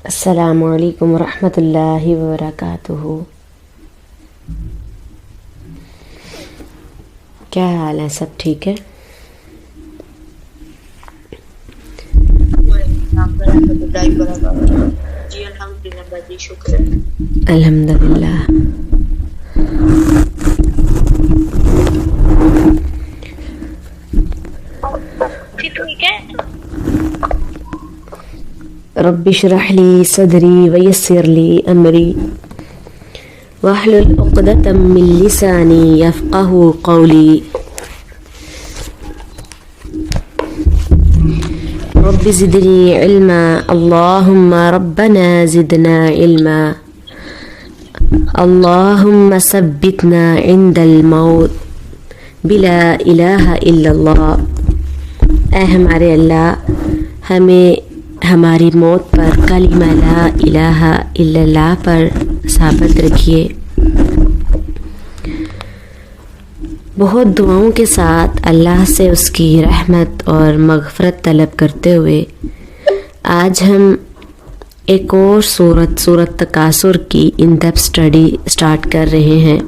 السلام علیکم ورحمۃ اللہ وبرکاتہ۔ کیا حال ہے؟ سب ٹھیک ہے؟ جی الحمدللہ باجی، شکر ہے۔ الحمدللہ۔ ٹھیک ہے۔ رب اشرح لی صدری ویسر لی امری واحلل عقدۃ من لسانی یفقہوا قولی۔ رب زدنی علما، اللہم ربنا زدنا علما، اللہم ثبتنا عند الموت بلا الہ الا اللہ۔ اے ہمارے اللہ، ہمیں ہماری موت پر کلمہ لا الہ الا اللہ پر ثابت رکھیے۔ بہت دعاؤں کے ساتھ اللہ سے اس کی رحمت اور مغفرت طلب کرتے ہوئے آج ہم ایک اور سورت تکاثر کی ان ڈیپتھ اسٹڈی سٹارٹ کر رہے ہیں۔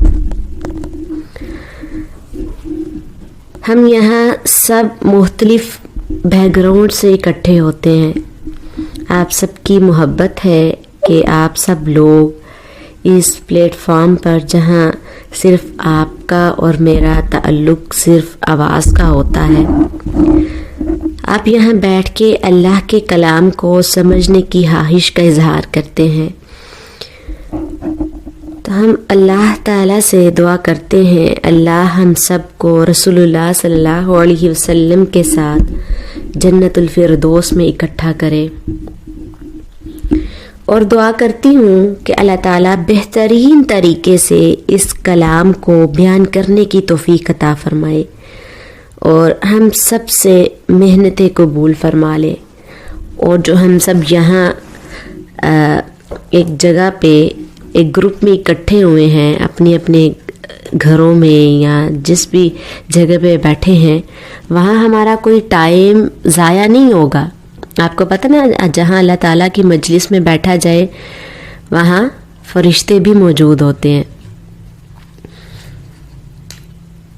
ہم یہاں سب مختلف بیک گراؤنڈ سے اکٹھے ہوتے ہیں۔ آپ سب کی محبت ہے کہ آپ سب لوگ اس پلیٹ فارم پر، جہاں صرف آپ کا اور میرا تعلق صرف آواز کا ہوتا ہے، آپ یہاں بیٹھ کے اللہ کے کلام کو سمجھنے کی خواہش کا اظہار کرتے ہیں۔ تو ہم اللہ تعالیٰ سے دعا کرتے ہیں، اللہ ہم سب کو رسول اللہ صلی اللہ علیہ وسلم کے ساتھ جنت الفردوس میں اکٹھا کرے، اور دعا کرتی ہوں کہ اللہ تعالیٰ بہترین طریقے سے اس کلام کو بیان کرنے کی توفیق عطا فرمائے اور ہم سب سے محنتیں قبول فرما لے، اور جو ہم سب یہاں ایک جگہ پہ ایک گروپ میں اکٹھے ہوئے ہیں، اپنے اپنے گھروں میں یا جس بھی جگہ پہ بیٹھے ہیں، وہاں ہمارا کوئی ٹائم ضائع نہیں ہوگا۔ آپ کو پتہ نا، جہاں اللہ تعالیٰ کی مجلس میں بیٹھا جائے وہاں فرشتے بھی موجود ہوتے ہیں،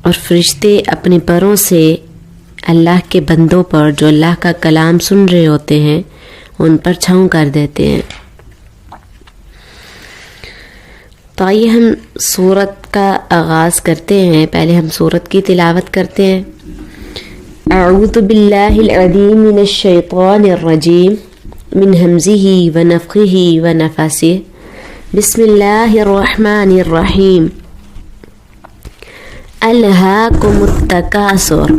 اور فرشتے اپنے پروں سے اللہ کے بندوں پر جو اللہ کا کلام سن رہے ہوتے ہیں ان پر چھاؤں کر دیتے ہیں۔ تو آئیے ہم سورت کا آغاز کرتے ہیں۔ پہلے ہم سورت کی تلاوت کرتے ہیں۔ اعوذ باللہ العظیم من الشیطان الرجیم من ہمزہ ونفخہ ونفثہ، بسم اللہ الرحمن الرحیم۔ الہاکم التکاثر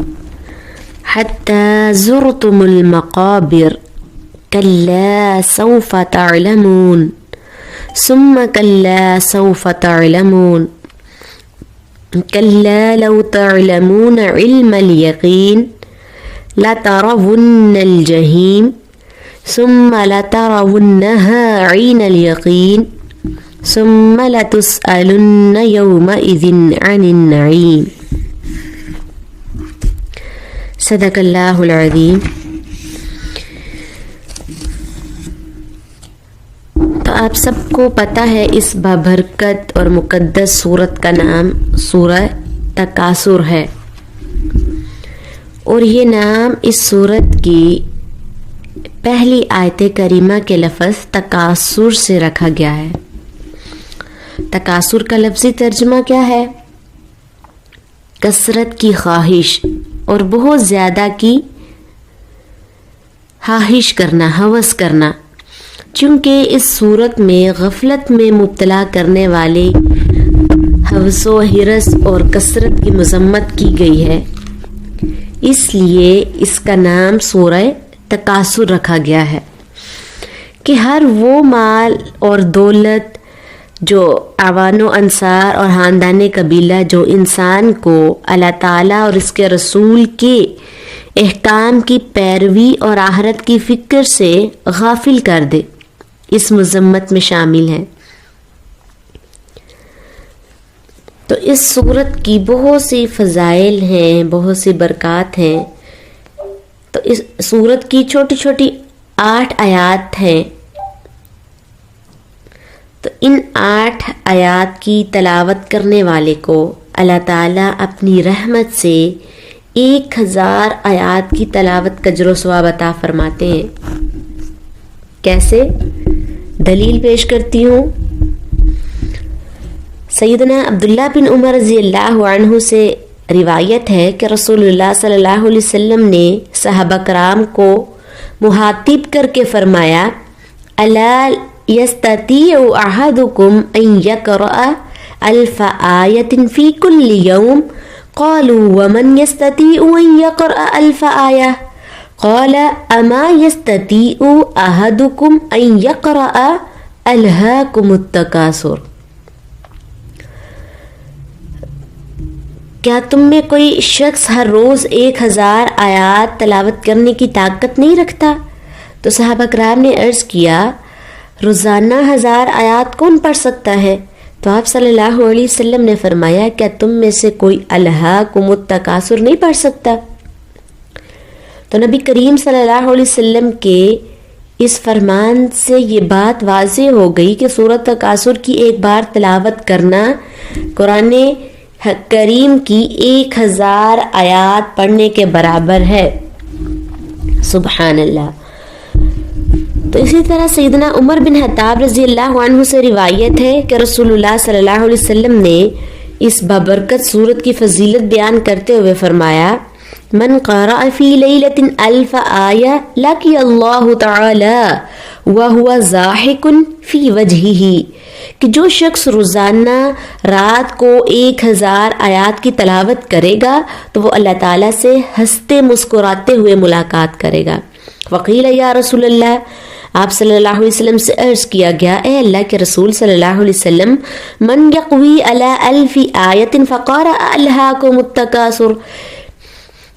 حتی زرتم المقابر، کلا سوف تعلمون ثم كلا سوف تعلمون كلا لو تعلمون علم اليقين لترون الجحيم ثم لترونها عين اليقين ثم لتسألن يومئذ عن النعيم۔ صدق اللہ العظیم۔ تو آپ سب کو پتہ ہے اس بابرکت اور مقدس سورت کا نام سورہ تکاثر ہے، اور یہ نام اس سورت کی پہلی آیت کریمہ کے لفظ تکاثر سے رکھا گیا ہے۔ تکاثر کا لفظی ترجمہ کیا ہے؟ کثرت کی خواہش اور بہت زیادہ کی خواہش کرنا، ہوس کرنا۔ چونکہ اس صورت میں غفلت میں مبتلا کرنے والے ہوس و ہرس اور کثرت کی مذمت کی گئی ہے، اس لیے اس کا نام سورہ تکاثر رکھا گیا ہے کہ ہر وہ مال اور دولت جو اعوان و انصار اور خاندان قبیلہ جو انسان کو اللہ تعالیٰ اور اس کے رسول کے احکام کی پیروی اور آخرت کی فکر سے غافل کر دے، اس مذمت میں شامل ہے۔ تو اس سورت کی بہت سی فضائل ہیں، بہت سی برکات ہیں۔ تو اس سورت کی چھوٹی چھوٹی 8 آیات ہیں تو ان 8 آیات کی تلاوت کرنے والے کو اللہ تعالیٰ اپنی رحمت سے 1000 آیات کی تلاوت کا اجر و ثواب عطا فرماتے ہیں۔ کیسے؟ دلیل پیش کرتی ہوں۔ سیدنا عبداللہ بن عمر رضی اللہ عنہ سے روایت ہے کہ رسول اللہ صلی اللہ علیہ وسلم نے صحابہ کرام کو مخاطب کر کے فرمایا، الا یستطیع احدکم ان یقرأ 1000 آیۃ فی کل یوم؟ قالوا ومن یستطیع ان یقرأ 1000 آیہ؟ قال اما یستطیع احدکم ان یقرأ الہاکم التکاثر؟ کیا تم میں کوئی شخص ہر روز 1000 آیات تلاوت کرنے کی طاقت نہیں رکھتا؟ تو صحابہ کرام نے عرض کیا، روزانہ 1000 آیات کون پڑھ سکتا ہے؟ تو آپ صلی اللہ علیہ وسلم نے فرمایا، کیا تم میں سے کوئی الہاکم التکاثر نہیں پڑھ سکتا؟ تو نبی کریم صلی اللہ علیہ وسلم کے اس فرمان سے یہ بات واضح ہو گئی کہ سورۃ تکاثر کی ایک بار تلاوت کرنا قرآن کریم کی 1000 آیات پڑھنے کے برابر ہے۔ سبحان اللہ۔ تو اسی طرح سیدنا عمر بن خطاب رضی اللہ عنہ سے روایت ہے کہ رسول اللہ صلی اللہ علیہ وسلم نے اس بابرکت سورت کی فضیلت بیان کرتے ہوئے فرمایا، من قرأ فی لیلۃ 1000 آیہ لقی اللہ تعالی وہو ضاحک فی وجہہ، کہ جو شخص روزانہ رات کو 1000 آیات کی تلاوت کرے گا تو وہ اللہ تعالیٰ سے ہنستے مسکراتے ہوئے ملاقات کرے گا۔ وقیل یا رسول اللہ، آپ صلی اللہ علیہ وسلم سے عرض کیا گیا، اے اللہ کے رسول صلی اللہ علیہ وسلم، من یقوی علی 1000 آیۃ فقرأ الہاکم التکاثر،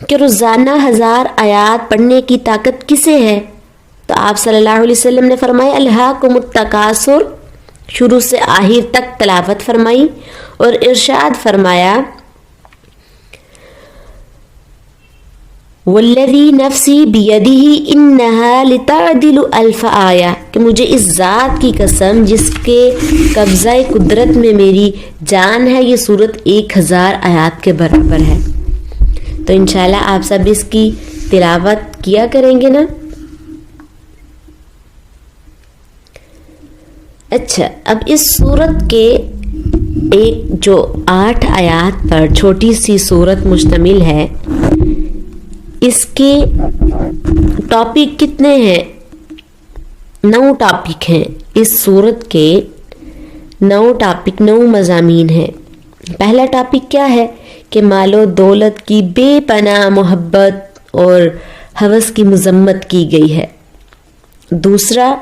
کہ روزانہ 1000 آیات پڑھنے کی طاقت کسے ہے؟ تو آپ صلی اللہ علیہ وسلم نے فرمایا، الہاکم التکاثر، شروع سے آخر تک تلاوت فرمائی اور ارشاد فرمایا، والذی نفسی بیدہ انہا لتعدل 1000 آیہ، کہ مجھے اس ذات کی قسم جس کے قبضہ قدرت میں میری جان ہے، یہ سورت 1000 آیات کے برابر ہے۔ تو انشاءاللہ آپ سب اس کی تلاوت کیا کریں گے نا؟ اچھا، اب اس سورت کے ایک جو 8 آیات پر چھوٹی سی سورت مشتمل ہے، اس کے ٹاپک کتنے ہیں؟ 9 ٹاپک ہیں۔ اس سورت کے 9 ٹاپک، 9 مضامین ہیں۔ پہلا ٹاپک کیا ہے کہ مال و دولت کی بے پناہ محبت اور ہوس کی مذمت کی گئی ہے۔ دوسرا،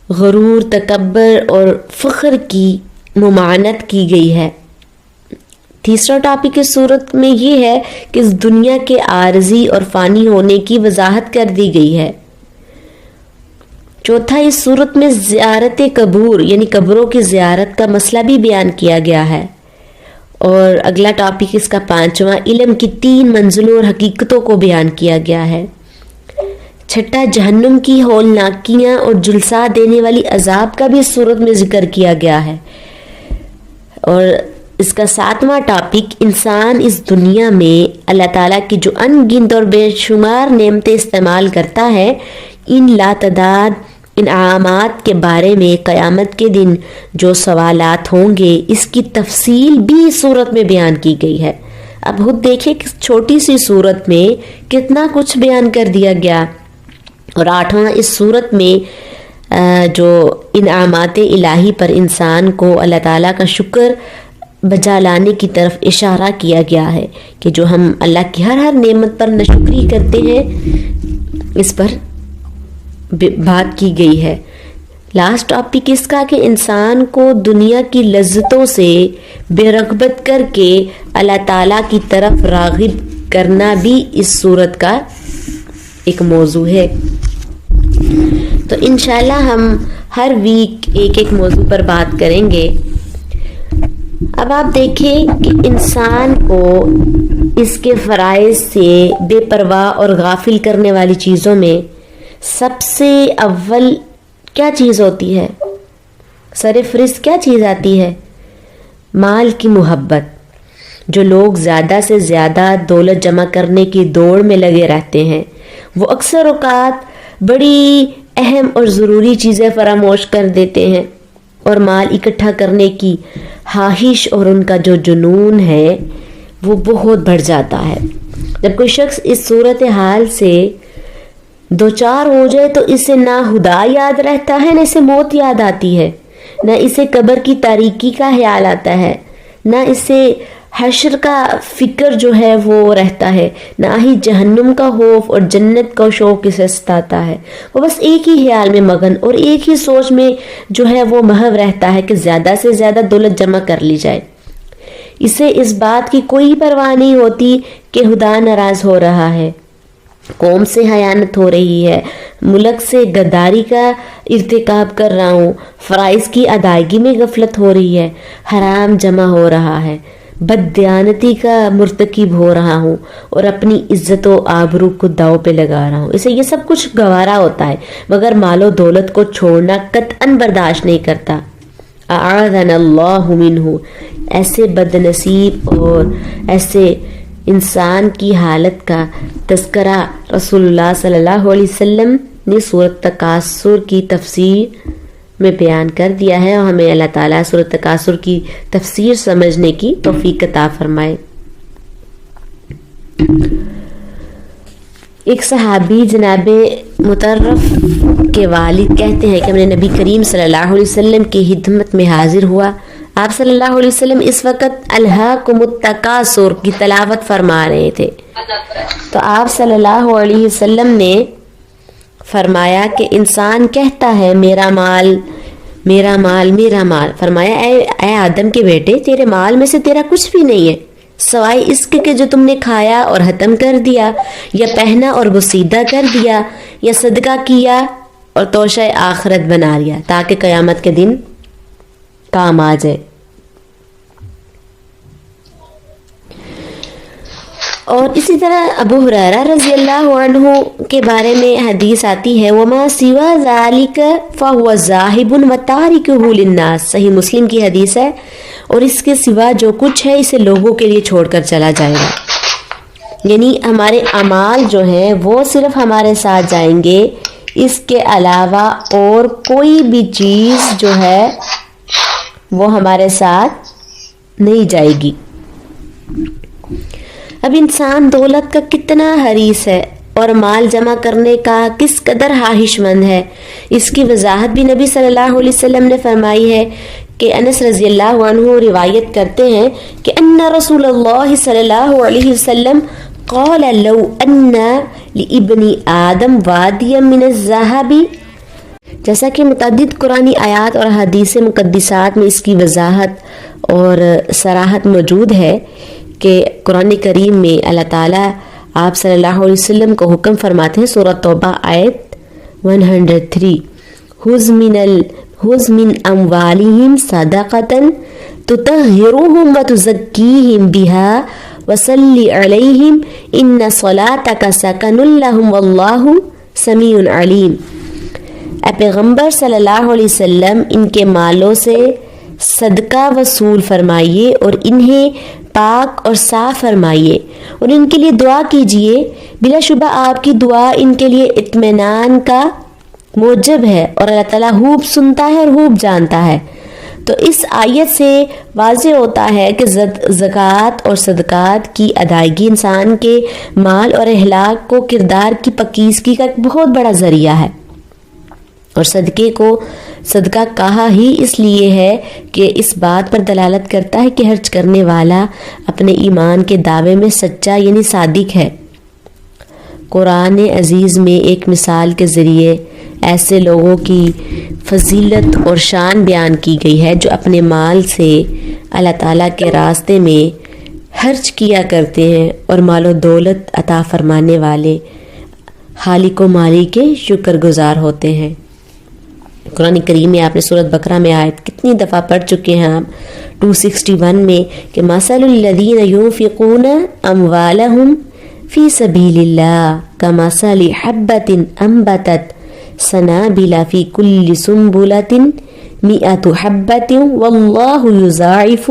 غرور، تکبر اور فخر کی ممانعت کی گئی ہے۔ تیسرا ٹاپک اس صورت میں یہ ہے کہ اس دنیا کے عارضی اور فانی ہونے کی وضاحت کر دی گئی ہے۔ چوتھا، اس صورت میں زیارت قبور یعنی قبروں کی زیارت کا مسئلہ بھی بیان کیا گیا ہے۔ اور اگلا ٹاپک اس کا 5واں، علم کی 3 منزلوں اور حقیقتوں کو بیان کیا گیا ہے۔ چھٹا، جہنم کی ہولناکیاں اور جلسہ دینے والی عذاب کا بھی اس صورت میں ذکر کیا گیا ہے۔ اور اس کا 7واں ٹاپک، انسان اس دنیا میں اللہ تعالیٰ کی جو ان گنت اور بے شمار نعمتیں استعمال کرتا ہے، ان لاتعداد انعامات کے بارے میں قیامت کے دن جو سوالات ہوں گے، اس کی تفصیل بھی اس صورت میں بیان کی گئی ہے۔ اب خود دیکھیں کہ چھوٹی سی صورت میں کتنا کچھ بیان کر دیا گیا۔ اور 8واں، اس صورت میں جو انعامات الہی پر انسان کو اللہ تعالیٰ کا شکر بجا لانے کی طرف اشارہ کیا گیا ہے، کہ جو ہم اللہ کی ہر نعمت پر ناشکری کرتے ہیں، اس پر بات کی گئی ہے۔ لاسٹ ٹاپک اس کا کہ انسان کو دنیا کی لذتوں سے بے رغبت کر کے اللہ تعالیٰ کی طرف راغب کرنا بھی اس صورت کا ایک موضوع ہے۔ تو انشاءاللہ ہم ہر ویک ایک موضوع پر بات کریں گے۔ اب آپ دیکھیں کہ انسان کو اس کے فرائض سے بے پرواہ اور غافل کرنے والی چیزوں میں سب سے اول کیا چیز ہوتی ہے؟ سر فہرست کیا چیز آتی ہے؟ مال کی محبت. جو لوگ زیادہ سے زیادہ دولت جمع کرنے کی دوڑ میں لگے رہتے ہیں وہ اکثر اوقات بڑی اہم اور ضروری چیزیں فراموش کر دیتے ہیں، اور مال اکٹھا کرنے کی خواہش اور ان کا جو جنون ہے وہ بہت بڑھ جاتا ہے. جب کوئی شخص اس صورتحال سے دوچار ہو جائے تو اسے نہ خدا یاد رہتا ہے، نہ اسے موت یاد آتی ہے، نہ اسے قبر کی تاریکی کا خیال آتا ہے، نہ اسے حشر کا فکر جو ہے وہ رہتا ہے، نہ ہی جہنم کا خوف اور جنت کا شوق اسے ستاتا ہے. وہ بس ایک ہی خیال میں مگن اور ایک ہی سوچ میں جو ہے وہ محو رہتا ہے کہ زیادہ سے زیادہ دولت جمع کر لی جائے. اسے اس بات کی کوئی پرواہ نہیں ہوتی کہ خدا ناراض ہو رہا ہے، قوم سے خیانت ہو رہی ہے، ملک سے غداری کا ارتکاب کر رہا ہوں، فرائض کی ادائیگی میں غفلت ہو رہی ہے، حرام جمع ہو رہا ہے، بددیانتی کا مرتکب ہو رہا ہوں اور اپنی عزت و آبرو کو داؤ پہ لگا رہا ہوں. اسے یہ سب کچھ گوارا ہوتا ہے مگر مال و دولت کو چھوڑنا قطعاً برداشت نہیں کرتا. اعاذنا اللہ منہ. ایسے بد نصیب اور ایسے انسان کی حالت کا تذکرہ رسول اللہ صلی اللہ علیہ وسلم نے سورۃ تکاثر کی تفسیر میں بیان کر دیا ہے، اور ہمیں اللہ تعالیٰ سورۃ تکاثر کی تفسیر سمجھنے کی توفیق عطا فرمائے. ایک صحابی جناب مطرف کے والد کہتے ہیں کہ میں نے نبی کریم صلی اللہ علیہ وسلم کی خدمت میں حاضر ہوا. آپ صلی اللہ علیہ وسلم اس وقت الہاکم التکاثر کی تلاوت فرما رہے تھے، تو آپ صلی اللہ علیہ وسلم نے فرمایا کہ انسان کہتا ہے میرا مال میرا مال میرا مال. فرمایا اے آدم کے بیٹے، تیرے مال میں سے تیرا کچھ بھی نہیں ہے سوائے اس کے جو تم نے کھایا اور ختم کر دیا، یا پہنا اور بسیدہ کر دیا، یا صدقہ کیا اور توشہ آخرت بنا لیا تاکہ قیامت کے دن کام آ جائے. اور اسی طرح ابو ہریرہ رضی اللہ عنہ کے بارے میں حدیث آتی ہے وما سوا ذالک فهو ذاہب وتارکہ للناس. صحیح مسلم کی حدیث ہے، اور اس کے سوا جو کچھ ہے اسے لوگوں کے لیے چھوڑ کر چلا جائے گا. یعنی ہمارے اعمال جو ہیں وہ صرف ہمارے ساتھ جائیں گے، اس کے علاوہ اور کوئی بھی چیز جو ہے وہ ہمارے ساتھ نہیں جائے گی. اب انسان دولت کا کتنا حریص ہے اور مال جمع کرنے کا کس قدر خواہش مند ہے، اس کی وضاحت بھی نبی صلی اللہ علیہ وسلم نے فرمائی ہے کہ انس رضی اللہ عنہ روایت کرتے ہیں کہ ان رسول اللہ صلی اللہ علیہ وسلم قال لو ان لابن آدم وادیا من الذهب. جیسا کہ متعدد قرآنی آیات اور حدیث مقدسات میں اس کی وضاحت اور صراحت موجود ہے کہ قرآن کریم میں اللہ تعالیٰ آپ صلی اللہ علیہ وسلم کو حکم فرماتے ہیں. سورہ توبہ آیت 103 خذ من اموالہم صدقۃ تطہرہم وتزکیہم بہا وصلی علیہم ان صلاتک سکن لہم واللہ سمیع علیم. اے پیغمبر صلی اللہ علیہ وسلم ان کے مالوں سے صدقہ وصول فرمائیے اور انہیں پاک اور صاف فرمائیے اور ان کے لیے دعا کیجیے. بلا شبہ آپ کی دعا ان کے لیے اطمینان کا موجب ہے اور اللہ تعالیٰ خوب سنتا ہے اور خوب جانتا ہے. تو اس آیت سے واضح ہوتا ہے کہ زکوٰۃ اور صدقات کی ادائیگی انسان کے مال اور اخلاق کو کردار کی پاکیزگی کا ایک بہت بڑا ذریعہ ہے. اور صدقے کو صدقہ کہا ہی اس لیے ہے کہ اس بات پر دلالت کرتا ہے کہ خرچ کرنے والا اپنے ایمان کے دعوے میں سچا یعنی صادق ہے. قرآن عزیز میں ایک مثال کے ذریعے ایسے لوگوں کی فضیلت اور شان بیان کی گئی ہے جو اپنے مال سے اللہ تعالیٰ کے راستے میں خرچ کیا کرتے ہیں اور مال و دولت عطا فرمانے والے خالق و مالک کے شکر گزار ہوتے ہیں. قرآن کریم میں آپ نے سورۃ بقرہ میں آیت کتنی دفعہ پڑھ چکے ہیں آپ 261 میں کہ مثل الذین ينفقون اموالهم فی سبیل اللہ کمثل حبۃ انبتت سنابل فی کل سنبلۃ مئۃ حبۃ واللہ یضاعف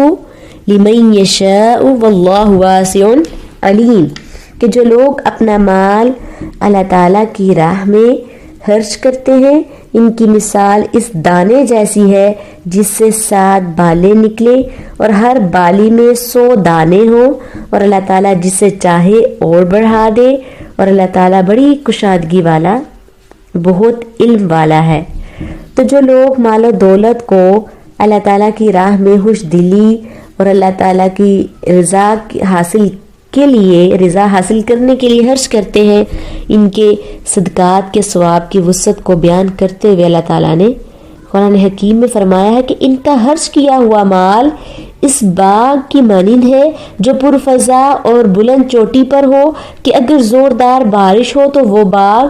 لمن یشاء واللہ واسع علیم، کہ جو لوگ اپنا مال اللہ تعالیٰ کی راہ میں خرچ کرتے ہیں ان کی مثال اس دانے جیسی ہے جس سے 7 بالیں نکلے اور ہر بالی میں 100 دانے ہوں، اور اللہ تعالیٰ جسے چاہے اور بڑھا دے، اور اللہ تعالیٰ بڑی کشادگی والا بہت علم والا ہے۔ تو جو لوگ مال و دولت کو اللہ تعالیٰ کی راہ میں خوش دلی اور اللہ تعالیٰ کی رضا حاصل کرنے کے لیے خرچ کرتے ہیں، ان کے صدقات کے ثواب کی وسعت کو بیان کرتے ہوئے اللہ تعالیٰ نے قرآن حکیم میں فرمایا ہے کہ ان کا خرچ کیا ہوا مال اس باغ کی مانند ہے جو پرفضا اور بلند چوٹی پر ہو، کہ اگر زوردار بارش ہو تو وہ باغ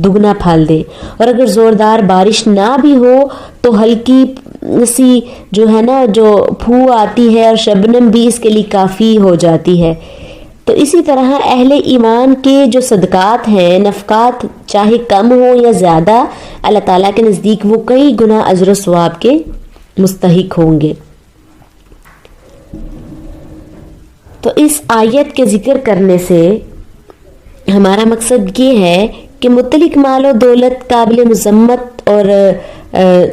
دگنا پھل دے، اور اگر زوردار بارش نہ بھی ہو تو ہلکی سی جو ہے نا جو پھو آتی ہے اور شبنم بھی اس کے لیے کافی ہو جاتی ہے۔ تو اسی طرح اہل ایمان کے جو صدقات ہیں، نفقات چاہے کم ہو یا زیادہ، اللہ تعالیٰ کے نزدیک وہ کئی گنا اجر و ثواب کے مستحق ہوں گے۔ تو اس آیت کے ذکر کرنے سے ہمارا مقصد یہ ہے کہ مطلق مال و دولت قابل مذمت اور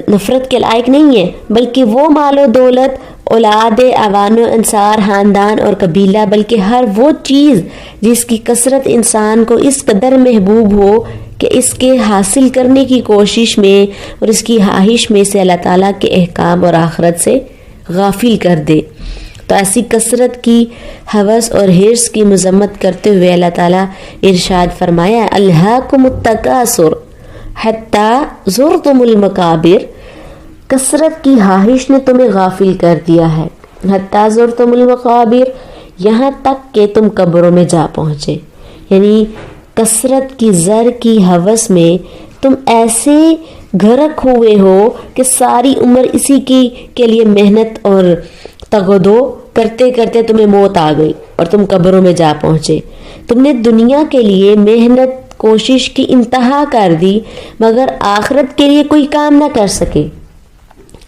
نفرت کے لائق نہیں ہے، بلکہ وہ مال و دولت اولاد اعوان و انصار، خاندان اور قبیلہ، بلکہ ہر وہ چیز جس کی کثرت انسان کو اس قدر محبوب ہو کہ اس کے حاصل کرنے کی کوشش میں اور اس کی خواہش میں سے اللہ تعالیٰ کے احکام اور آخرت سے غافل کر دے۔ تو ایسی کثرت کی ہوس اور حرص کی مذمت کرتے ہوئے اللہ تعالیٰ ارشاد فرمایا، الہاکم التکاثر حتی زرتم المقابر، کثرت کی خواہش نے تمہیں غافل کر دیا ہے، حتی زرتم المقابر، یہاں تک کہ تم قبروں میں جا پہنچے، یعنی کثرت کی زر کی ہوس میں تم ایسے غرق ہوئے ہو کہ ساری عمر اسی کے لیے محنت اور تغدو کرتے کرتے تمہیں موت آ گئی اور تم قبروں میں جا پہنچے۔ تم نے دنیا کے لیے محنت کوشش کی انتہا کر دی مگر آخرت کے لیے کوئی کام نہ کر سکے۔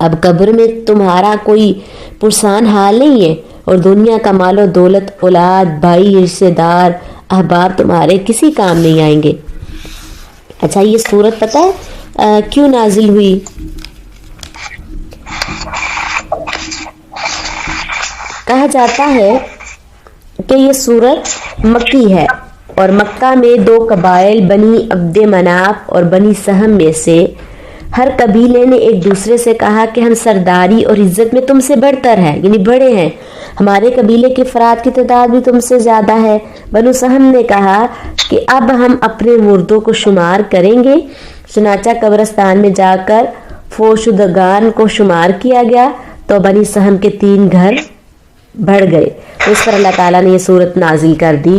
اب قبر میں تمہارا کوئی پرسان حال نہیں ہے، اور دنیا کا مال و دولت، اولاد، بھائی، رشتے دار، احباب تمہارے کسی کام نہیں آئیں گے۔ اچھا، یہ سورت پتہ ہے کیوں نازل ہوئی؟ کہا جاتا ہے کہ یہ سورت مکی ہے، اور مکہ میں 2 قبائل بنی عبد مناف اور بنی سہم میں سے ہر قبیلے نے ایک دوسرے سے کہا کہ ہم سرداری اور عزت میں تم سے بڑھتر ہیں، یعنی بڑے ہیں، ہمارے قبیلے کے افراد کی تعداد بھی تم سے زیادہ ہے۔ بنو سہم نے کہا کہ اب ہم اپنے مردوں کو شمار کریں گے، چنانچہ قبرستان میں جا کر فوت شدگان کو شمار کیا گیا تو بنی سہم کے 3 گھر بڑھ گئے۔ اس پر اللہ تعالیٰ نے یہ سورت نازل کر دی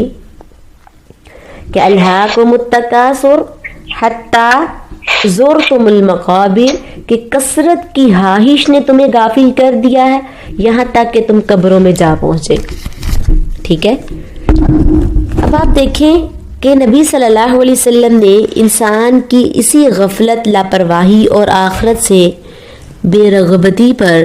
کہ الہاکم التکاثر حتی زرتم المقابر، کہ کثرت کی خواہش نے تمہیں غافل کر دیا ہے یہاں تک کہ تم قبروں میں جا پہنچے۔ ٹھیک ہے، اب آپ دیکھیں کہ نبی صلی اللہ علیہ وسلم نے انسان کی اسی غفلت، لاپرواہی اور آخرت سے بے رغبتی پر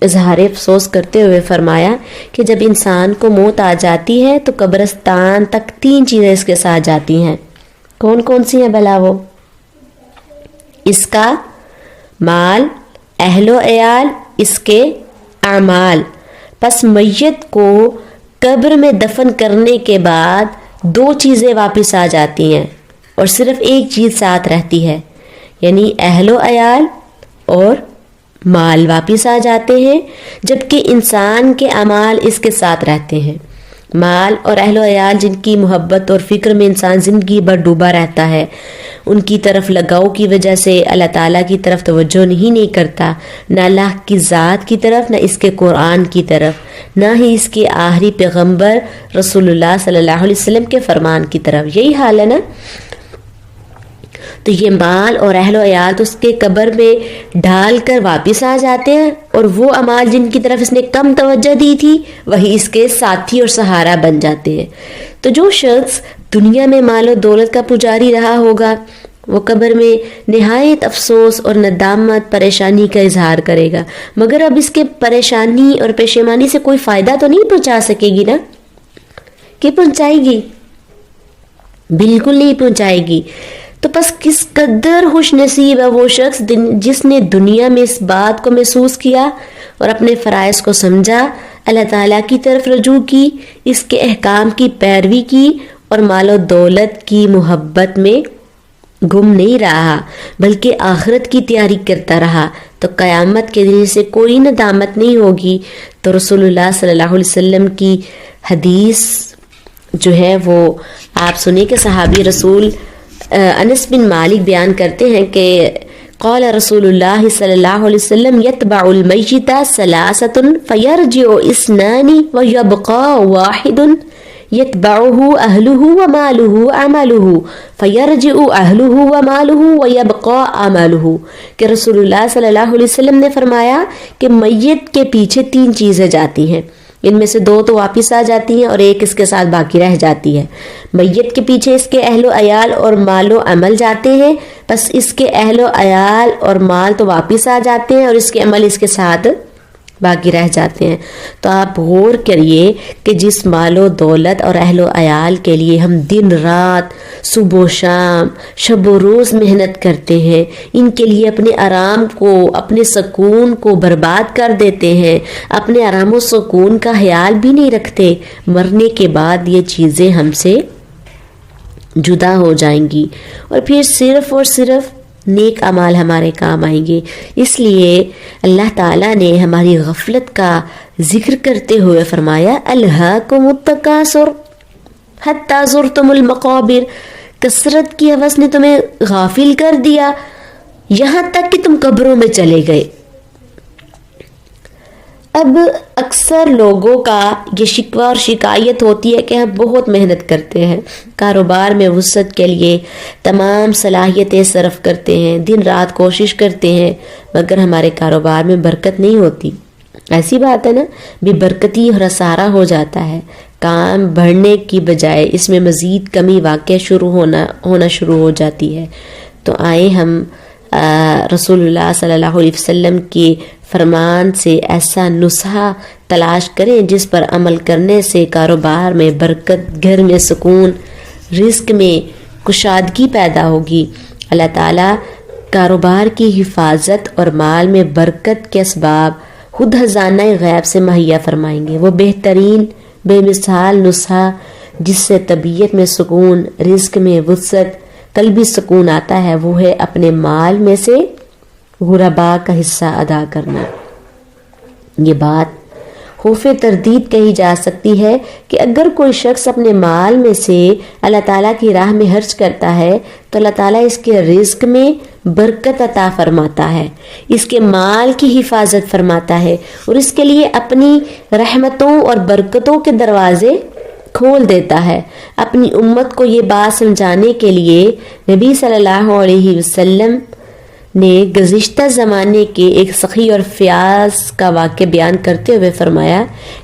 اظہار افسوس کرتے ہوئے فرمایا کہ جب انسان کو موت آ جاتی ہے تو قبرستان تک 3 چیزیں اس کے ساتھ جاتی ہیں۔ کون کون سی ہیں بھلا وہ؟ اس کا مال، اہل و عیال، اس کے اعمال۔ پس میت کو قبر میں دفن کرنے کے بعد 2 چیزیں واپس آ جاتی ہیں اور صرف ایک چیز ساتھ رہتی ہے، یعنی اہل و عیال اور مال واپس آ جاتے ہیں، جبکہ انسان کے اعمال اس کے ساتھ رہتے ہیں۔ مال اور اہل و عیال جن کی محبت اور فکر میں انسان زندگی بھر ڈوبا رہتا ہے، ان کی طرف لگاؤ کی وجہ سے اللہ تعالیٰ کی طرف توجہ نہیں کرتا، نہ اللہ کی ذات کی طرف، نہ اس کے قرآن کی طرف، نہ ہی اس کے آخری پیغمبر رسول اللہ صلی اللہ علیہ وسلم کے فرمان کی طرف۔ یہی حال ہے نا؟ تو یہ مال اور اہل و عیال تو اس کے قبر میں ڈال کر واپس آ جاتے ہیں، اور وہ اعمال جن کی طرف اس نے کم توجہ دی تھی وہی اس کے ساتھی اور سہارا بن جاتے ہیں۔ تو جو شخص دنیا میں مال و دولت کا پجاری رہا ہوگا وہ قبر میں نہایت افسوس اور ندامت پریشانی کا اظہار کرے گا، مگر اب اس کے پریشانی اور پشیمانی سے کوئی فائدہ تو نہیں پہنچا سکے گی نا، کہ پہنچائے گی؟ بالکل نہیں پہنچائے گی۔ تو پس کس قدر خوش نصیب ہے وہ شخص جس نے دنیا میں اس بات کو محسوس کیا اور اپنے فرائض کو سمجھا، اللہ تعالیٰ کی طرف رجوع کی، اس کے احکام کی پیروی کی اور مال و دولت کی محبت میں گم نہیں رہا بلکہ آخرت کی تیاری کرتا رہا، تو قیامت کے دن سے کوئی ندامت نہیں ہوگی۔ تو رسول اللہ صلی اللہ علیہ وسلم کی حدیث جو ہے وہ آپ سنیں کہ صحابی رسول انس بن مالک بیان کرتے ہیں کہ قال رسول اللہ صلی اللہ علیہ وسلم یتبع المیت ثلاثۃ فیرجع اثنان ویبقى واحد یتبعہ اہلہ ومالہ عملہ فیرجع اہلہ ومالہ ویبقى عملہ، کہ رسول اللہ صلی اللہ علیہ وسلم نے فرمایا کہ میت کے پیچھے 3 چیزیں جاتی ہیں، ان میں سے 2 تو واپس آ جاتی ہیں اور 1 اس کے ساتھ باقی رہ جاتی ہے۔ میت کے پیچھے اس کے اہل و عیال اور مال و عمل جاتے ہیں، بس اس کے اہل و عیال اور مال تو واپس آ جاتے ہیں اور اس کے عمل اس کے ساتھ باقی رہ جاتے ہیں۔ تو آپ غور کریے کہ جس مال و دولت اور اہل و عیال کے لیے ہم دن رات صبح و شام شب و روز محنت کرتے ہیں، ان کے لیے اپنے آرام کو اپنے سکون کو برباد کر دیتے ہیں، اپنے آرام و سکون کا خیال بھی نہیں رکھتے، مرنے کے بعد یہ چیزیں ہم سے جدا ہو جائیں گی اور پھر صرف اور صرف نیک اعمال ہمارے کام آئیں گے۔ اس لیے اللہ تعالیٰ نے ہماری غفلت کا ذکر کرتے ہوئے فرمایا الہاکم التکاثر حتی زرتم المقابر، کثرت کی ہوس نے تمہیں غافل کر دیا یہاں تک کہ تم قبروں میں چلے گئے۔ اب اکثر لوگوں کا یہ شکوہ اور شکایت ہوتی ہے کہ ہم بہت محنت کرتے ہیں، کاروبار میں وسعت کے لیے تمام صلاحیتیں صرف کرتے ہیں، دن رات کوشش کرتے ہیں، مگر ہمارے کاروبار میں برکت نہیں ہوتی۔ ایسی بات ہے نا، بے برکتی اور خسارہ ہو جاتا ہے، کام بڑھنے کی بجائے اس میں مزید کمی واقع ہونا شروع ہو جاتی ہے۔ تو آئے ہم رسول اللہ صلی اللہ علیہ وسلم کے فرمان سے ایسا نسخہ تلاش کریں جس پر عمل کرنے سے کاروبار میں برکت، گھر میں سکون، رزق میں کشادگی پیدا ہوگی۔ اللہ تعالیٰ کاروبار کی حفاظت اور مال میں برکت کے اسباب خود خزانہ غیب سے مہیا فرمائیں گے۔ وہ بہترین بے مثال نسخہ جس سے طبیعت میں سکون، رزق میں وسعت، قلبی سکون آتا ہے، وہ ہے اپنے مال میں سے غربا کا حصہ ادا کرنا۔ یہ بات خوف تردید کہی جا سکتی ہے کہ اگر کوئی شخص اپنے مال میں سے اللہ تعالیٰ کی راہ میں خرچ کرتا ہے تو اللہ تعالیٰ اس کے رزق میں برکت عطا فرماتا ہے، اس کے مال کی حفاظت فرماتا ہے اور اس کے لیے اپنی رحمتوں اور برکتوں کے دروازے کھول دیتا ہے۔ اپنی امت کو یہ بات سمجھانے کے لیے نبی صلی اللہ علیہ وسلم نے گزشتہ زمانے کے ایک سخی اور فیاض کا واقعہ بیان کرتے ہوئے فرمایا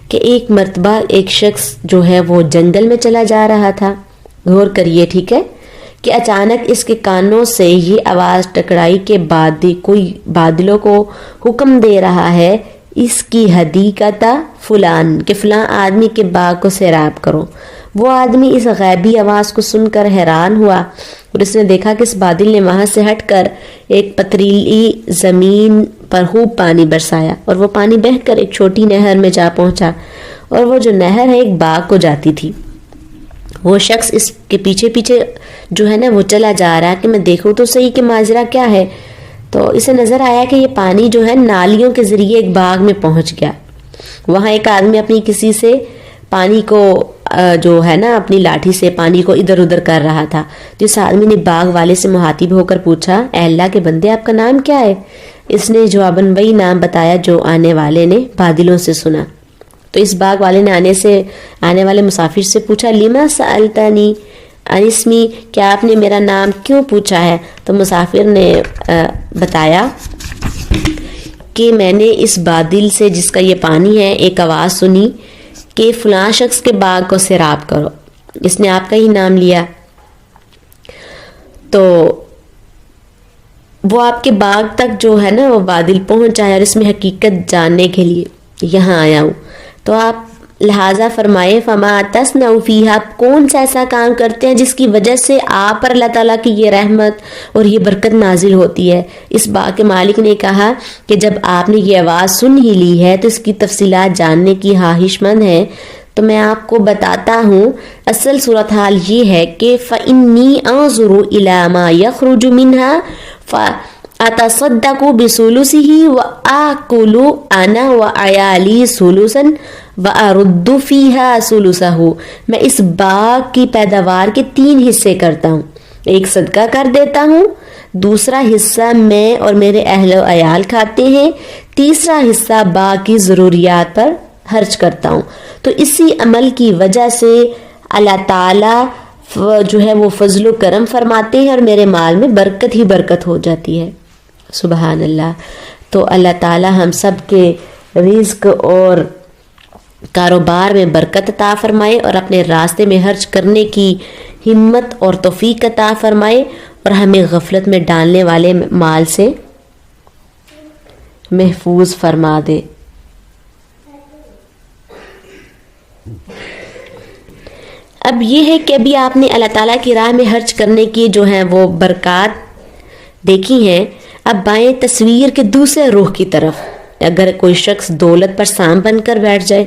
کہ ایک مرتبہ ایک شخص جو ہے وہ جنگل میں چلا جا رہا تھا۔ غور کریے، ٹھیک ہے، کہ اچانک اس کے کانوں سے یہ آواز ٹکرائی کہ کوئی بادلوں کو حکم دے رہا ہے اس کی حدیقت فلان، کہ فلاں آدمی کے باغ کو سیراب کرو۔ وہ آدمی اس غیبی آواز کو سن کر حیران ہوا اور اس نے دیکھا کہ اس بادل نے وہاں سے ہٹ کر ایک پتریلی زمین پر خوب پانی برسایا اور وہ پانی بہہ کر ایک چھوٹی نہر میں جا پہنچا اور وہ جو نہر ہے ایک باغ کو جاتی تھی۔ وہ شخص اس کے پیچھے پیچھے جو ہے نا وہ چلا جا رہا کہ میں دیکھوں تو صحیح کہ ماجرا کیا ہے۔ تو اسے نظر آیا کہ یہ پانی جو ہے نالیوں کے ذریعے ایک باغ میں پہنچ گیا۔ وہاں ایک آدمی اپنی کسی سے پانی کو جو ہے نا اپنی لاٹھی سے پانی کو ادھر ادھر کر رہا تھا۔ تو اس آدمی نے باغ والے سے مخاطب ہو کر پوچھا، اے اللہ کے بندے، آپ کا نام کیا ہے؟ اس نے جواباً وہی نام بتایا جو آنے والے نے بادلوں سے سنا۔ تو اس باغ والے نے آنے والے مسافر سے پوچھا، لما سألتنی عن اسمی، کیا آپ نے میرا نام کیوں پوچھا ہے؟ تو مسافر نے بتایا کہ میں نے اس بادل سے جس کا یہ پانی ہے ایک آواز سنی کہ فلاں شخص کے باغ کو سیراب کرو۔ اس نے آپ کا ہی نام لیا۔ تو وہ آپ کے باغ تک جو ہے نا وہ بادل پہنچا ہے اور اس میں حقیقت جاننے کے لیے یہاں آیا ہوں. تو آپ لہٰذا فرمائے فما تصنعوا فیہا، آپ کون سا ایسا کام کرتے ہیں جس کی وجہ سے آپ پر اللہ تعالیٰ کی یہ رحمت اور یہ برکت نازل ہوتی ہے. اس باغ کے مالک نے کہا کہ جب آپ نے یہ آواز سن ہی لی ہے تو اس کی تفصیلات جاننے کی خواہش مند ہے تو میں آپ کو بتاتا ہوں. اصل صورتحال یہ ہے کہ فَإِنِّي أَنظُرُ إِلَى مَا يَخْرُجُ مِنْهَا فَأَتَصَدَّقُ بِثُلُثِهِ وَآكُلُ أَنَا وَعِيَالِي ثُلُثًا وَأَرُدُّ فِيهَا ثُلُثَهُ. میں اس باغ کی پیداوار کے 3 حصے کرتا ہوں، ایک صدقہ کر دیتا ہوں، دوسرا حصہ میں اور میرے اہل و عیال کھاتے ہیں، تیسرا حصہ باغ کی ضروریات پر خرچ کرتا ہوں. تو اسی عمل کی وجہ سے اللہ تعالیٰ جو ہے وہ فضل و کرم فرماتے ہیں اور میرے مال میں برکت ہی برکت ہو جاتی ہے. سبحان اللہ. تو اللہ تعالیٰ ہم سب کے رزق اور کاروبار میں برکت عطا فرمائے اور اپنے راستے میں خرچ کرنے کی ہمت اور توفیق عطا فرمائے اور ہمیں غفلت میں ڈالنے والے مال سے محفوظ فرما دے. اب یہ ہے کہ ابھی آپ نے اللہ تعالیٰ کی راہ میں خرچ کرنے کی جو ہیں وہ برکات دیکھی ہیں. اب بائیں تصویر کے دوسرے رخ کی طرف، اگر کوئی شخص دولت پر سام بن کر بیٹھ جائے،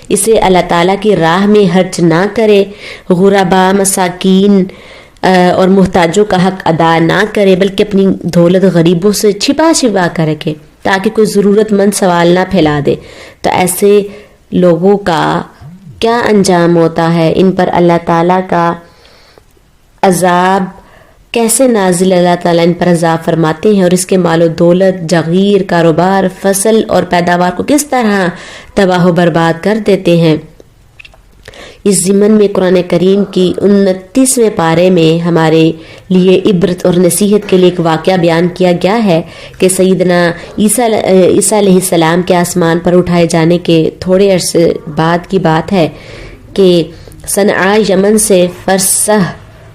اسے اللہ تعالیٰ کی راہ میں خرچ نہ کرے، غربا مساکین اور محتاجوں کا حق ادا نہ کرے، بلکہ اپنی دولت غریبوں سے چھپا کر رکھے تاکہ کوئی ضرورت مند سوال نہ پھیلا دے، تو ایسے لوگوں کا کیا انجام ہوتا ہے؟ ان پر اللہ تعالیٰ کا عذاب کیسے نازل اللہ تعالیٰ ان پر عذاب فرماتے ہیں اور اس کے مال و دولت، جاگیر، کاروبار، فصل اور پیداوار کو کس طرح تباہ و برباد کر دیتے ہیں. اس ضمن میں قرآن کریم کی 29ویں پارے میں ہمارے لیے عبرت اور نصیحت کے لیے ایک واقعہ بیان کیا گیا ہے کہ سیدنا عیسیٰ علیہ السلام کے آسمان پر اٹھائے جانے کے تھوڑے عرصے بعد کی بات ہے کہ صنعاء یمن سے فرسخ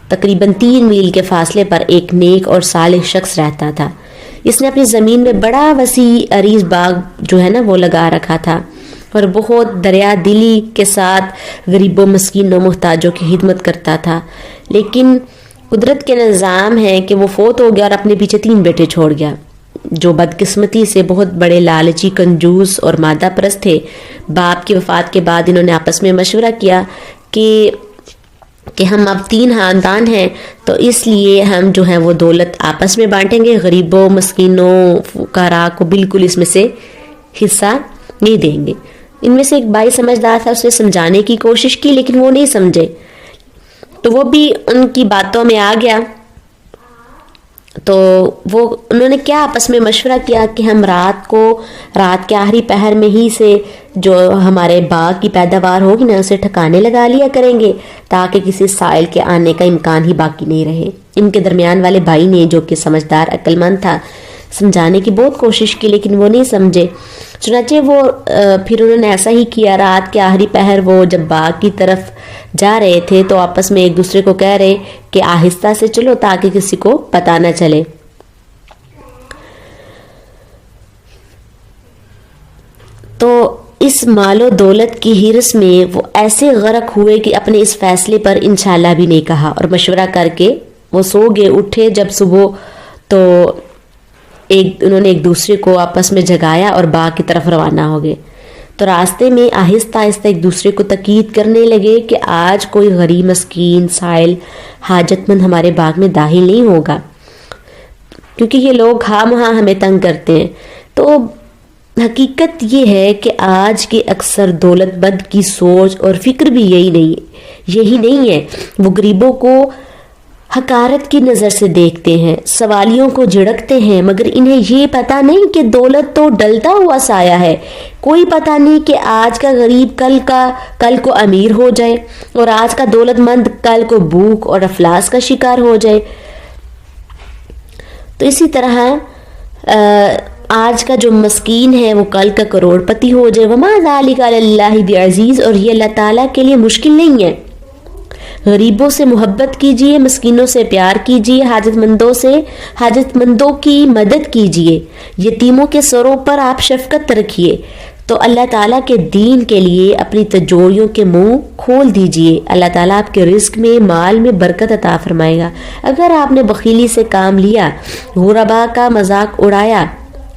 تقریباً 3 میل کے فاصلے پر ایک نیک اور صالح شخص رہتا تھا. اس نے اپنی زمین میں بڑا وسیع عریض باغ جو ہے نا وہ لگا رکھا تھا اور بہت دریا دلی کے ساتھ غریبوں، مسکینوں، محتاجوں کی خدمت کرتا تھا. لیکن قدرت کے نظام ہے کہ وہ فوت ہو گیا اور اپنے پیچھے 3 بیٹے چھوڑ گیا جو بدقسمتی سے بہت بڑے لالچی، کنجوس اور مادہ پرست تھے. باپ کی وفات کے بعد انہوں نے آپس میں مشورہ کیا کہ ہم اب 3 خاندان ہیں تو اس لیے ہم جو ہیں وہ دولت آپس میں بانٹیں گے، غریبوں، مسکینوں، فقراء کو بالکل اس میں سے حصہ نہیں دیں گے. ان میں سے ایک بھائی سمجھدار تھا، اس نے سمجھانے کی کوشش کی لیکن وہ نہیں سمجھے تو وہ بھی ان کی باتوں میں آ گیا. تو انہوں نے کیا آپس میں مشورہ کیا کہ ہم رات کے آخری پہر میں ہی سے جو ہمارے باغ کی پیداوار ہوگی نا اسے ٹھکانے لگا لیا کریں گے تاکہ کسی سائل کے آنے کا امکان ہی باقی نہیں رہے. ان کے درمیان والے بھائی نے جو کہ سمجھدار عقل مند تھا سمجھانے کی بہت کوشش کی لیکن وہ نہیں سمجھے. چنانچہ پھر انہوں نے ایسا ہی کیا. رات کے آخری پہر وہ جب باغ کی طرف جا رہے تھے تو آپس میں ایک دوسرے کو کہہ رہے کہ آہستہ سے چلو تاکہ کسی کو پتہ نہ چلے. تو اس مال و دولت کی ہرس میں وہ ایسے غرق ہوئے کہ اپنے اس فیصلے پر انشاءاللہ بھی نہیں کہا اور مشورہ کر کے وہ سو گئے. اٹھے جب صبح تو انہوں نے ایک دوسرے کو آپس میں جگایا اور باغ کی طرف روانہ ہو گئے. تو راستے میں آہستہ آہستہ ایک دوسرے کو تاکید کرنے لگے کہ آج کوئی غریب، مسکین، سائل، حاجت مند ہمارے باغ میں داخل نہیں ہوگا کیونکہ یہ لوگ خواہ مخواہ ہمیں تنگ کرتے ہیں. تو حقیقت یہ ہے کہ آج کے اکثر دولت مند کی سوچ اور فکر بھی یہی نہیں ہے. وہ غریبوں کو حقارت کی نظر سے دیکھتے ہیں، سوالیوں کو جھڑکتے ہیں، مگر انہیں یہ پتہ نہیں کہ دولت تو ڈلتا ہوا سایہ ہے. کوئی پتہ نہیں کہ آج کا غریب کل کو امیر ہو جائے اور آج کا دولت مند کل کو بھوک اور افلاس کا شکار ہو جائے. تو اسی طرح آج کا جو مسکین ہے وہ کل کا کروڑ پتی ہو جائے. وما ذالک علی اللہ بعزیز، اور یہ اللہ تعالیٰ کے لیے مشکل نہیں ہے. غریبوں سے محبت کیجیے، مسکینوں سے پیار کیجیے، حاجت مندوں کی مدد کیجیے، یتیموں کے سروں پر آپ شفقت رکھیے، تو اللہ تعالیٰ کے دین کے لیے اپنی تجوریوں کے منہ کھول دیجیے۔ اللہ تعالیٰ آپ کے رزق میں، مال میں برکت عطا فرمائے گا۔ اگر آپ نے بخیلی سے کام لیا، غربا کا مذاق اڑایا،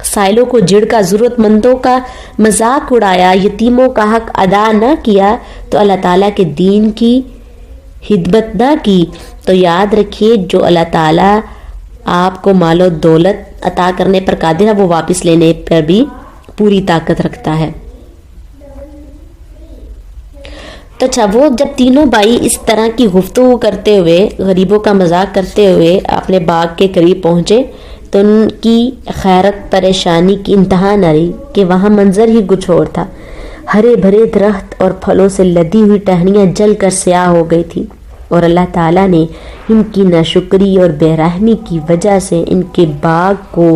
سائلوں کو جھڑکا، ضرورت مندوں کا مذاق اڑایا، یتیموں کا حق ادا نہ کیا، تو اللہ تعالیٰ کے دین کی خدمت نہ کی، تو یاد رکھیے جو اللہ تعالیٰ آپ کو مال و دولت عطا کرنے پر قادر ہے، وہ واپس لینے پر بھی پوری طاقت رکھتا ہے۔ تو اچھا، وہ جب تینوں بھائی اس طرح کی گفتگو کرتے ہوئے، غریبوں کا مذاق کرتے ہوئے اپنے باغ کے قریب پہنچے تو ان کی خیرت پریشانی کی انتہا نہ رہی کہ وہاں منظر ہی کچھ اور تھا۔ ہرے بھرے درخت اور پھلوں سے لدی ہوئی ٹہنیاں جل کر سیاہ ہو گئی تھی، اور اللہ تعالیٰ نے ان کی ناشکری اور بے رحمی کی وجہ سے ان کے باغ کو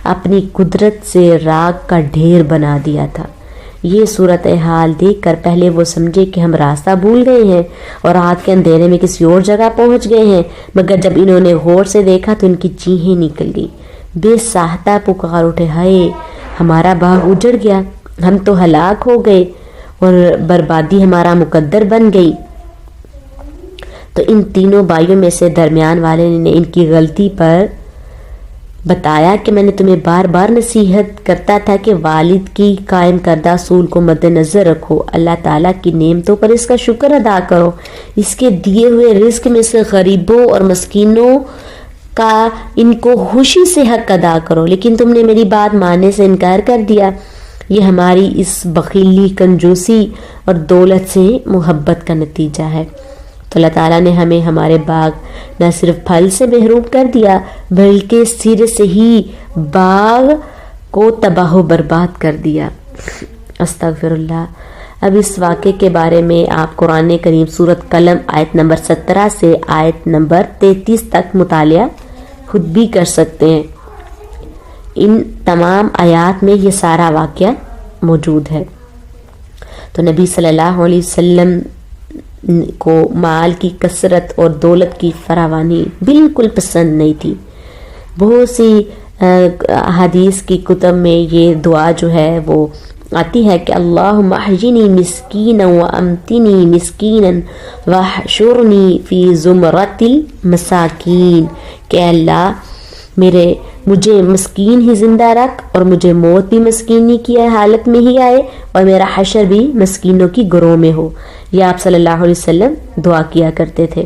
اپنی قدرت سے راکھ کا ڈھیر بنا دیا تھا۔ یہ صورتحال دیکھ کر پہلے وہ سمجھے کہ ہم راستہ بھول گئے ہیں اور رات کے اندھیرے میں کسی اور جگہ پہنچ گئے ہیں، مگر جب انہوں نے غور سے دیکھا تو ان کی چیخیں نکل گئی، بے ساختہ پکار اٹھے، ہائے ہمارا باغ اجڑ گیا، ہم تو ہلاک ہو گئے اور بربادی ہمارا مقدر بن گئی۔ تو ان تینوں بھائیوں میں سے درمیان والے نے ان کی غلطی پر بتایا کہ میں نے تمہیں بار بار نصیحت کرتا تھا کہ والد کی قائم کردہ اصول کو مد نظر رکھو، اللہ تعالیٰ کی نعمتوں پر اس کا شکر ادا کرو، اس کے دیے ہوئے رزق میں سے غریبوں اور مسکینوں کا ان کو خوشی سے حق ادا کرو، لیکن تم نے میری بات ماننے سے انکار کر دیا۔ یہ ہماری اس بخیلی، کنجوسی اور دولت سے محبت کا نتیجہ ہے۔ تو اللہ تعالیٰ نے ہمیں ہمارے باغ نہ صرف پھل سے محروم کر دیا بلکہ سر سے ہی باغ کو تباہ و برباد کر دیا۔ استغفر اللہ۔ اب اس واقعے کے بارے میں آپ قرآن کریم سورۃ قلم آیت نمبر 17 سے آیت نمبر 33 تک مطالعہ خود بھی کر سکتے ہیں۔ ان تمام آیات میں یہ سارا واقعہ موجود ہے۔ تو نبی صلی اللہ علیہ وسلم کو مال کی کثرت اور دولت کی فراوانی بالکل پسند نہیں تھی۔ بہت سی حدیث کی کتب میں یہ دعا جو ہے وہ آتی ہے کہ اللہم احیینی مسکینا وامتنی مسکینا واحشرنی فی زمرۃ المساکین، کہ اللہ مجھے مسکین ہی زندہ رکھ اور مجھے موت بھی مسکینی کی حالت میں ہی آئے اور میرا حشر بھی مسکینوں کی گروہ میں ہو۔ یہ آپ صلی اللہ علیہ وسلم دعا کیا کرتے تھے۔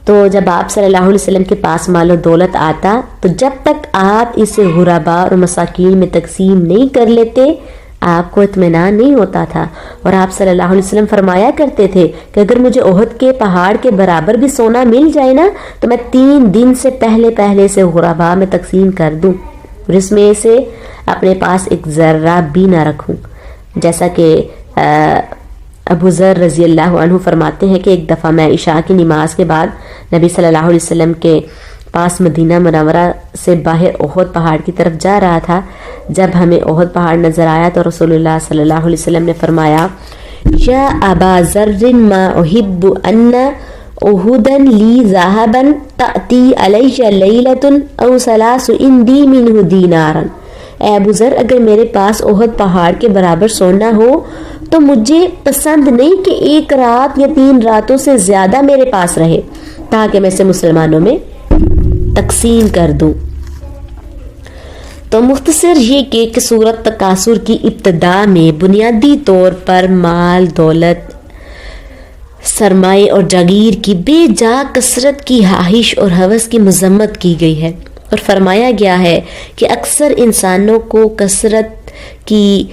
تو جب آپ صلی اللہ علیہ وسلم کے پاس مال و دولت آتا تو جب تک آپ اسے غربا اور مساکین میں تقسیم نہیں کر لیتے آپ کو اطمینان نہیں ہوتا تھا، اور آپ صلی اللہ علیہ وسلم فرمایا کرتے تھے کہ اگر مجھے احد کے پہاڑ کے برابر بھی سونا مل جائے نا تو میں 3 دن سے پہلے سے غربا میں تقسیم کر دوں اور اس میں سے اپنے پاس ایک ذرہ بھی نہ رکھوں۔ جیسا کہ ابو ذر رضی اللہ عنہ فرماتے ہیں کہ ایک دفعہ میں عشاء کی نماز کے بعد نبی صلی اللہ علیہ وسلم کے پاس مدینہ منورہ سے باہر احد پہاڑ کی طرف جا رہا تھا۔ جب ہمیں احد پہاڑ نظر آیا تو رسول اللہ صلی اللہ علیہ وسلم نے فرمایا، یا ابا ذر ما احب ان احدا لی ذهبا تأتی علی لیلۃ او 3 عندی منہ دینارا، اے ابو ذر اگر میرے پاس احد پہاڑ کے برابر سونا ہو تو مجھے پسند نہیں کہ 1 رات یا 3 راتوں سے زیادہ میرے پاس رہے تاکہ میں اسے مسلمانوں میں تقسیم کر دوں۔ تو مختصر یہ کہ سورۃ تکاثر کی ابتدا میں بنیادی طور پر مال، دولت، سرمایہ اور جاگیر کی بے جا کثرت کی خواہش اور ہوس کی مذمت کی گئی ہے، اور فرمایا گیا ہے کہ اکثر انسانوں کو کثرت کی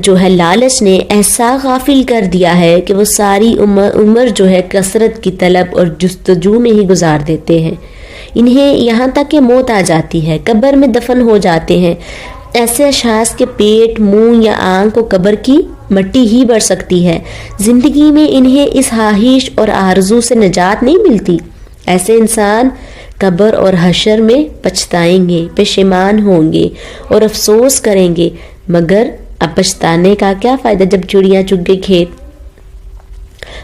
جو ہے لالچ نے ایسا غافل کر دیا ہے کہ وہ ساری عمر جو ہے کثرت کی طلب اور جستجو میں ہی گزار دیتے ہیں۔ انہیں یہاں تک کہ موت آ جاتی ہے، قبر میں دفن ہو جاتے ہیں۔ ایسے اشخاص کے پیٹ، منہ یا آنکھ کو قبر کی مٹی ہی بھر سکتی ہے۔ زندگی میں انہیں اس خواہش اور آرزو سے نجات نہیں ملتی۔ ایسے انسان قبر اور حشر میں پچھتائیں گے، پشیمان ہوں گے اور افسوس کریں گے، مگر اب پچھتانے کا کیا فائدہ جب چڑیاں چگ گئی کھیت۔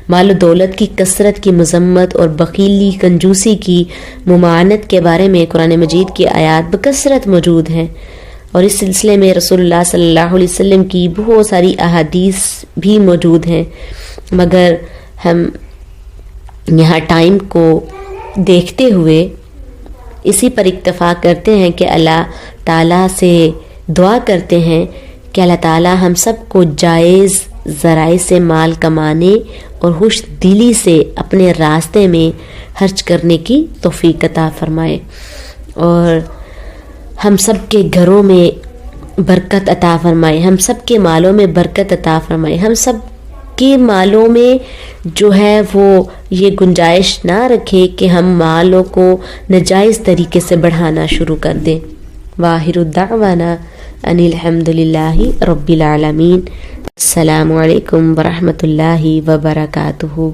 مال و دولت کی کثرت کی مذمت اور بخیلی کنجوسی کی ممانعت کے بارے میں قرآن مجید کی آیات بکثرت موجود ہیں، اور اس سلسلے میں رسول اللہ صلی اللہ علیہ وسلم کی بہت ساری احادیث بھی موجود ہیں، مگر ہم یہاں ٹائم کو دیکھتے ہوئے اسی پر اکتفا کرتے ہیں کہ اللہ تعالیٰ سے دعا کرتے ہیں کہ اللہ تعالیٰ ہم سب کو جائز ذرائع سے مال کمانے اور خوش دلی سے اپنے راستے میں خرچ کرنے کی توفیق عطا فرمائے، اور ہم سب کے گھروں میں برکت عطا فرمائے، ہم سب کے مالوں میں برکت عطا فرمائے، ہم سب کے مالوں میں جو ہے وہ یہ گنجائش نہ رکھے کہ ہم مالوں کو ناجائز طریقے سے بڑھانا شروع کر دیں۔ واخر الدعوانا ان الحمد للہ رب العالمین۔ السلام علیکم ورحمۃ اللہ وبرکاتہ۔